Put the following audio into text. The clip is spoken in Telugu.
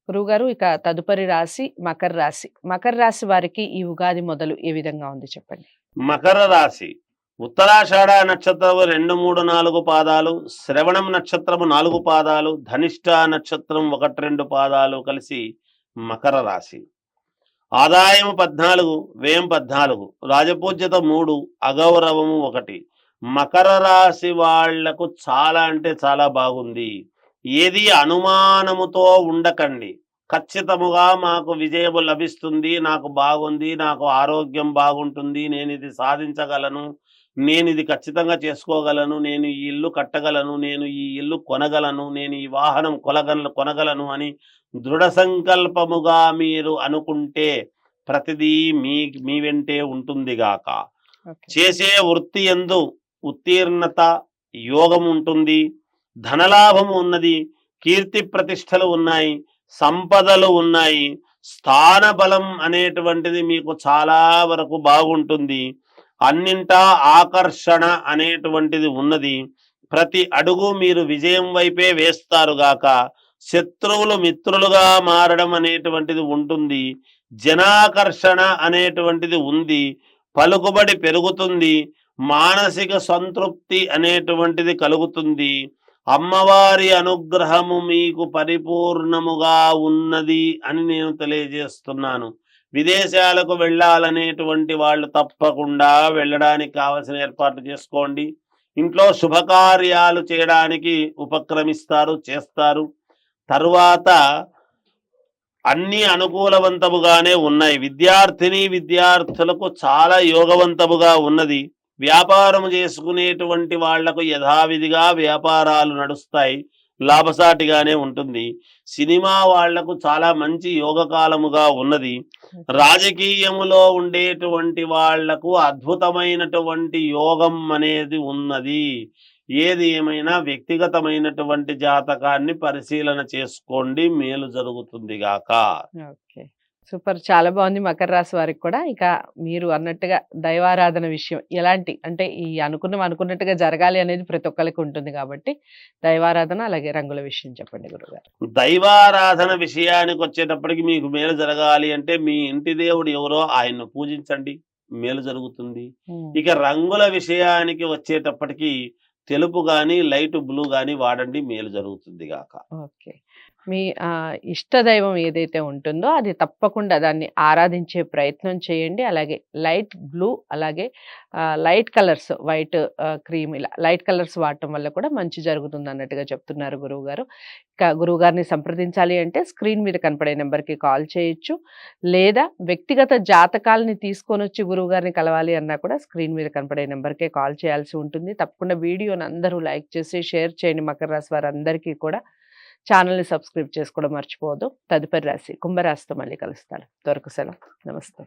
గురువుగారు ఇక తదుపరి రాశి మకర రాశి. మకర రాశి వారికి ఈ ఉగాది మొదలు ఏ విధంగా ఉంది చెప్పండి? మకర రాశి ఉత్తరాషాఢ నక్షత్రము 2, 3, 4 పాదాలు, శ్రవణం నక్షత్రము 4 పాదాలు, ధనిష్ట నక్షత్రం 1, 2 పాదాలు కలిసి మకర రాశి. ఆదాయం 14, వ్యయం 14, రాజపూజ్యత 3, అగౌరవము 1. మకర రాశి వాళ్లకు చాలా అంటే చాలా బాగుంది. ఏది అనుమానముతో ఉండకండి. ఖచ్చితముగా మాకు విజయము లభిస్తుంది, నాకు బాగుంది, నాకు ఆరోగ్యం బాగుంటుంది, నేను ఇది సాధించగలను, నేను ఇది ఖచ్చితంగా చేసుకోగలను, నేను ఈ ఇల్లు కట్టగలను, నేను ఈ ఇల్లు కొనగలను, నేను ఈ వాహనం కొనగలను అని దృఢ సంకల్పముగా మీరు అనుకుంటే ప్రతిదీ మీ వెంటే ఉంటుంది గాక. చేసే వృత్తి యందు ఉత్తీర్ణత యోగం ఉంటుంది, ధనలాభము ఉన్నది, కీర్తి ప్రతిష్టలు ఉన్నాయి, సంపదలు ఉన్నాయి, స్థాన బలం అనేటువంటిది మీకు చాలా వరకు బాగుంటుంది, అన్నింటా ఆకర్షణ అనేటువంటిది ఉన్నది. ప్రతి అడుగు మీరు విజయం వైపే వేస్తారు గాక. శత్రువులు మిత్రులుగా మారడం అనేటువంటిది ఉంటుంది, జనాకర్షణ అనేటువంటిది ఉంది, పలుకుబడి పెరుగుతుంది, మానసిక సంతృప్తి అనేటువంటిది కలుగుతుంది. అమ్మవారి అనుగ్రహము మీకు పరిపూర్ణముగా ఉన్నది అని నేను తెలియజేస్తున్నాను. విదేశాలకు వెళ్ళాలనేటువంటి వాళ్ళు తప్పకుండా వెళ్ళడానికి కావలసిన ఏర్పాట్లు చేసుకోండి. ఇంట్లో శుభకార్యాలు చేయడానికి ఉపక్రమిస్తారు, చేస్తారు. తరువాత అన్ని అనుకూలవంతముగానే ఉన్నాయి. విద్యార్థులకు చాలా యోగవంతముగా ఉన్నది. వ్యాపారం చేసుకునేటువంటి వాళ్లకు యథావిధిగా వ్యాపారాలు నడుస్తాయి, లాభసాటిగానే ఉంటుంది. సినిమా వాళ్లకు చాలా మంచి యోగకాలముగా ఉన్నది. రాజకీయములో ఉండేటువంటి వాళ్లకు అద్భుతమైనటువంటి యోగం అనేది ఉన్నది. ఏది ఏమైనా వ్యక్తిగతమైనటువంటి జాతకాన్ని పరిశీలన చేసుకోండి, మేలు జరుగుతుంది గాక. ఓకే, సూపర్, చాలా బాగుంది. మకర రాశి వారికి కూడా ఇక మీరు అన్నట్టుగా దైవారాధన విషయం ఎలాంటి అంటే ఈ అనుకున్నట్టుగా జరగాలి అనేది ప్రతి ఒక్కరికి ఉంటుంది కాబట్టి దైవారాధన అలాగే రంగుల విషయం చెప్పండి గురుగారు. దైవారాధన విషయానికి వచ్చేటప్పటికి మీకు మేలు జరగాలి అంటే మీ ఇంటి దేవుడు ఎవరో ఆయన్ను పూజించండి, మేలు జరుగుతుంది. ఇక రంగుల విషయానికి వచ్చేటప్పటికి తెలుపు గాని లైట్ బ్లూ గాని వాడండి, మేలు జరుగుతుంది గాక. ఓకే, మీ ఇష్టదైవం ఏదైతే ఉంటుందో అది తప్పకుండా దాన్ని ఆరాధించే ప్రయత్నం చేయండి. అలాగే లైట్ బ్లూ అలాగే లైట్ కలర్స్ వైట్ క్రీమ్ ఇలా లైట్ కలర్స్ వాడటం వల్ల కూడా మంచి జరుగుతుంది అన్నట్టుగా చెప్తున్నారు గురువు గారు. ఇక గురువు గారిని సంప్రదించాలి అంటే స్క్రీన్ మీద కనపడే నెంబర్కి కాల్ చేయొచ్చు, లేదా వ్యక్తిగత జాతకాలని తీసుకొని వచ్చి గురువు గారిని కలవాలి అన్నా కూడా స్క్రీన్ మీద కనపడే నెంబర్కే కాల్ చేయాల్సి ఉంటుంది. తప్పకుండా వీడియోని అందరూ లైక్ చేసి షేర్ చేయండి. మకర రాశి వారందరికీ కూడా ఛానల్ని సబ్స్క్రైబ్ చేసుకోవడం మర్చిపోవద్దు. తదుపరి రాశి కుంభరాశితో మళ్ళీ కలుస్తాను. దొరకు సెలవు. నమస్తే.